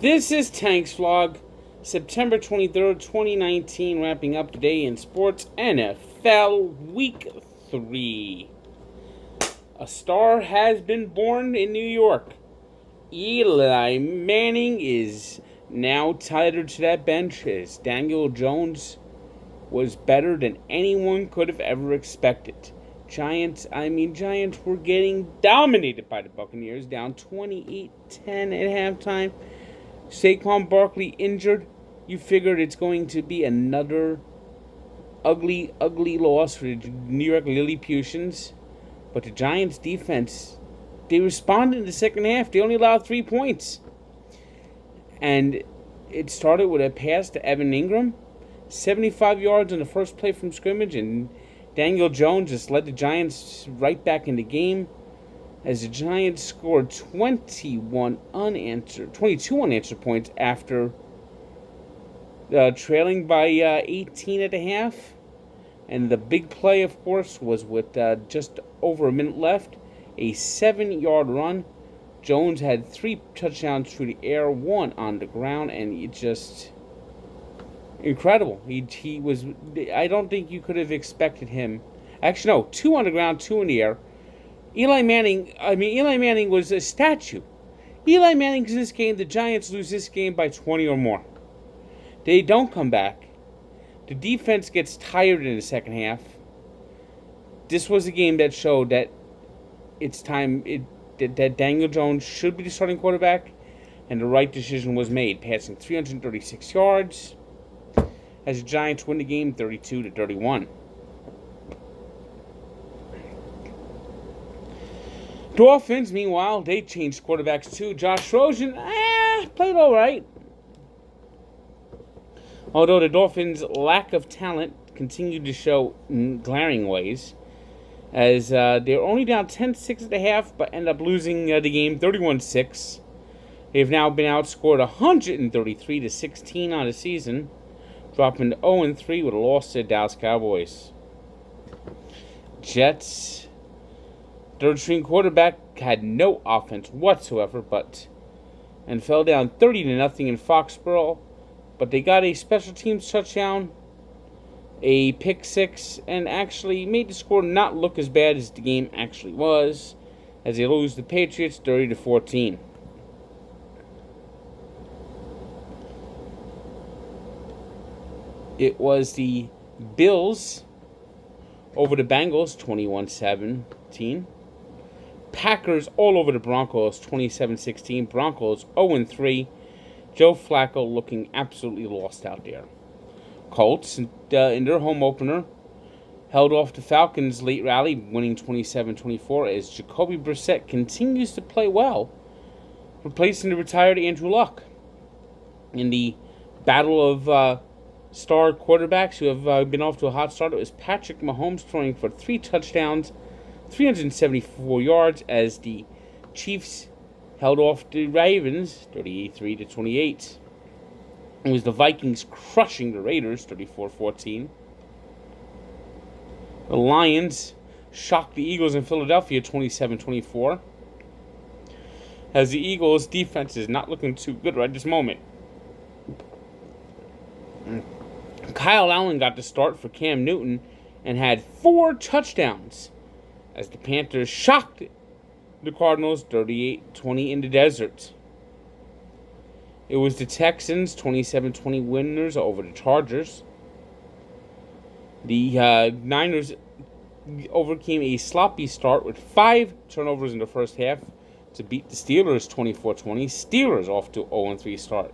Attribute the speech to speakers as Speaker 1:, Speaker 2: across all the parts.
Speaker 1: This is Tank's Vlog, September 23rd, 2019, wrapping up today in sports NFL Week 3. A star has been born in New York. Eli Manning is now tethered to that bench as Daniel Jones was better than anyone could have ever expected. Giants were getting dominated by the Buccaneers, down 28-10 at halftime. Saquon Barkley injured. You figured it's going to be another ugly loss for the New York Lilliputians. But the Giants defense, they responded in the second half. They only allowed 3 points. And it started with a pass to Evan Ingram, 75 yards on the first play from scrimmage, and Daniel Jones just led the Giants right back in the game as the Giants scored 22 unanswered points after trailing by 18 at the half. And the big play, of course, was with just over a minute left, a 7-yard run. Jones had 3 touchdowns through the air, 1 on the ground, and it just incredible. He was. I don't think you could have expected him. Actually, no, 2 on the ground, 2 in the air. Eli Manning was a statue. Eli Manning loses this game. The Giants lose this game by 20 or more. They don't come back. The defense gets tired in the second half. This was a game that showed that it's time that Daniel Jones should be the starting quarterback, and the right decision was made, passing 336 yards as the Giants win the game 32-31. Dolphins, meanwhile, they changed quarterbacks too. Josh Rosen, played all right. Although the Dolphins' lack of talent continued to show in glaring ways, as they're only down 10-6 at the half, but end up losing the game 31-6. They've now been outscored 133-16 on the season, dropping to 0-3 with a loss to the Dallas Cowboys. Jets, third-string quarterback, had no offense whatsoever, and fell down 30-0 in Foxborough. But they got a special teams touchdown, a pick six, and actually made the score not look as bad as the game actually was, as they lose the Patriots 30-14. It was the Bills over the Bengals 21-17. Packers all over the Broncos 27-16. Broncos 0-3. Joe Flacco looking absolutely lost out there. Colts, in their home opener, held off the Falcons' late rally, winning 27-24 as Jacoby Brissett continues to play well, replacing the retired Andrew Luck. In the battle of star quarterbacks who have been off to a hot start, it was Patrick Mahomes throwing for 3 touchdowns, 374 yards, as the Chiefs held off the Ravens 33-28. It was the Vikings crushing the Raiders 34-14. The Lions shocked the Eagles in Philadelphia 27-24. As the Eagles' defense is not looking too good right this moment. Kyle Allen got the start for Cam Newton and had 4 touchdowns as the Panthers shocked the Cardinals 38-20 in the desert. It was the Texans 27-20 winners over the Chargers. The Niners overcame a sloppy start with 5 turnovers in the first half to beat the Steelers 24-20. Steelers off to 0-3 start.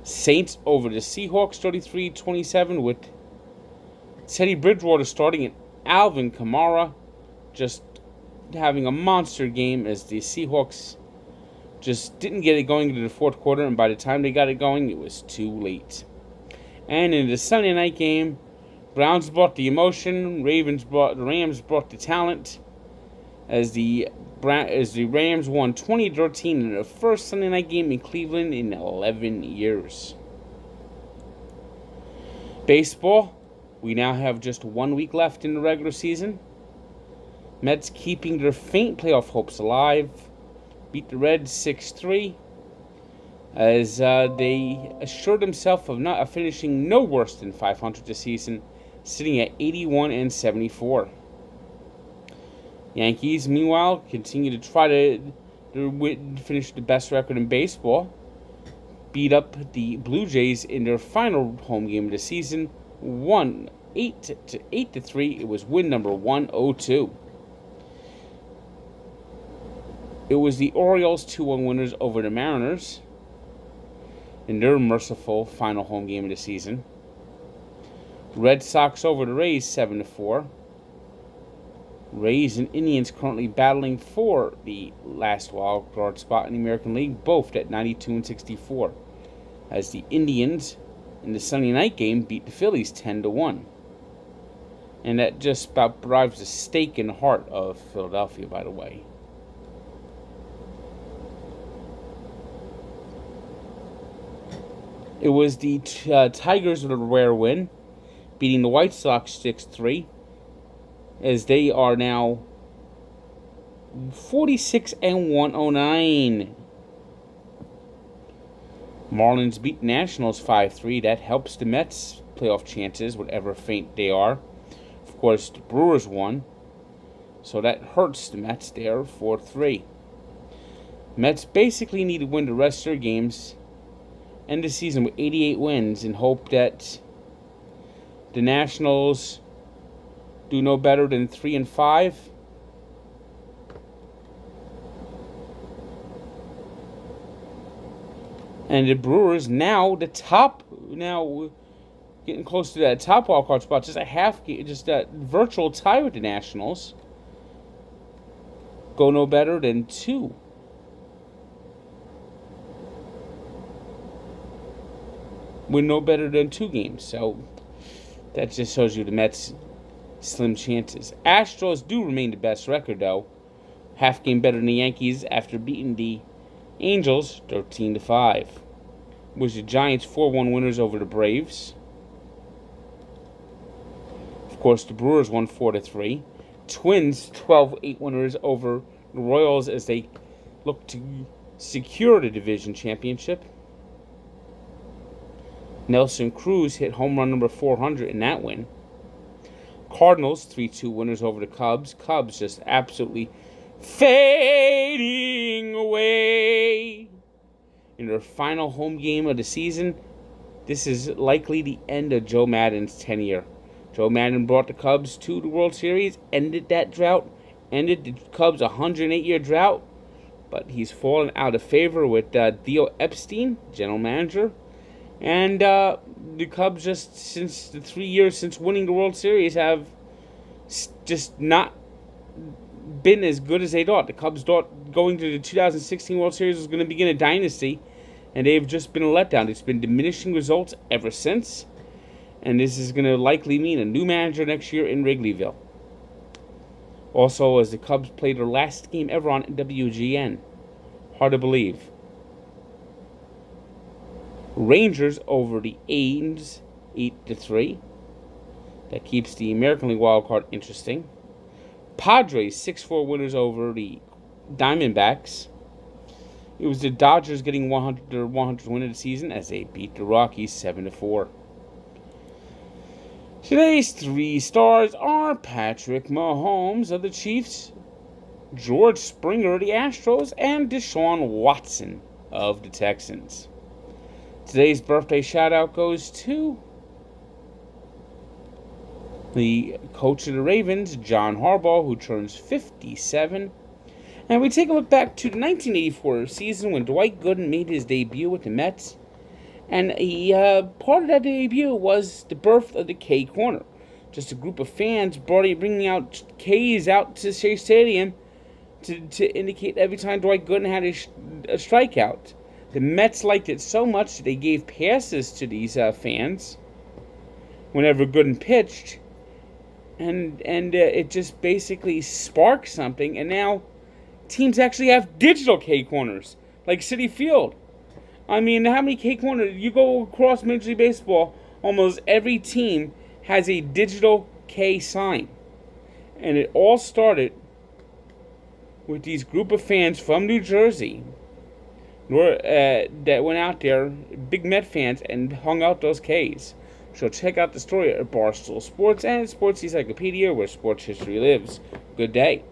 Speaker 1: Saints over the Seahawks 33-27 with Teddy Bridgewater starting and Alvin Kamara just having a monster game as the Seahawks just didn't get it going into the fourth quarter, and by the time they got it going, it was too late. And in the Sunday night game, Browns brought the emotion, Rams brought the talent, as the Rams won 20-13 in the first Sunday night game in Cleveland in 11 years. Baseball, we now have just 1 week left in the regular season. Mets keeping their faint playoff hopes alive. Beat the Reds 6-3. as they assured themselves of finishing no worse than 500 this season, sitting at 81 and 74. Yankees, meanwhile, continue to try to finish the best record in baseball. Beat up the Blue Jays in their final home game of the season, won 8-3. It was win number 102. It was the Orioles 2-1 winners over the Mariners in their merciful final home game of the season. Red Sox over the Rays 7-4. Rays and Indians currently battling for the last wild card spot in the American League, both at 92 and 64. As the Indians in the Sunday night game beat the Phillies 10-1. And that just about drives a stake in the heart of Philadelphia, by the way. It was the Tigers with a rare win, beating the White Sox 6-3, as they are now 46 and 109. Marlins beat Nationals 5-3. That helps the Mets' playoff chances, whatever faint they are. Of course, the Brewers won, so that hurts the Mets there 4-3. Mets basically need to win the rest of their games, end the season with 88 wins, and hope that the Nationals do no better than 3-5. And the Brewers now getting close to that top wild card spot, just that virtual tie with the Nationals. Go no better than 2. Win no better than 2 games. So that just shows you the Mets' slim chances. Astros do remain the best record, though. Half game better than the Yankees after beating the Angels 13-5. Was the Giants 4-1 winners over the Braves. Of course, the Brewers won 4-3. Twins 12-8 winners over the Royals as they look to secure the division championship. Nelson Cruz hit home run number 400 in that win. Cardinals 3-2 winners over the Cubs. Cubs just absolutely fading away in their final home game of the season. This is likely the end of Joe Maddon's tenure. Joe Maddon brought the Cubs to the World Series, ended that drought, ended the Cubs' 108-year drought, but he's fallen out of favor with Theo Epstein, general manager. And the Cubs, just since the 3 years since winning the World Series, have just not been as good as they thought. The Cubs thought going to the 2016 World Series was going to begin a dynasty, and they've just been a letdown. It's been diminishing results ever since, and this is going to likely mean a new manager next year in Wrigleyville. Also, as the Cubs played their last game ever on WGN. Hard to believe. Rangers over the A's 8-3. That keeps the American League wild card interesting. Padres 6-4 winners over the Diamondbacks. It was the Dodgers getting their 100th win of the season as they beat the Rockies 7-4. Today's 3 stars are Patrick Mahomes of the Chiefs, George Springer of the Astros, and Deshaun Watson of the Texans. Today's birthday shout-out goes to the coach of the Ravens, John Harbaugh, who turns 57. And we take a look back to the 1984 season when Dwight Gooden made his debut with the Mets. And part of that debut was the birth of the K Corner. Just a group of fans bringing out K's out to Shea Stadium to indicate every time Dwight Gooden had a strikeout. The Mets liked it so much that they gave passes to these fans whenever Gooden pitched. And it just basically sparked something. And now teams actually have digital K Corners, like Citi Field. I mean, how many K Corners? You go across Major League Baseball, almost every team has a digital K sign. And it all started with these group of fans from New Jersey that went out there, big Met fans, and hung out those K's. So check out the story at Barstool Sports and Sports Encyclopedia, where sports history lives. Good day.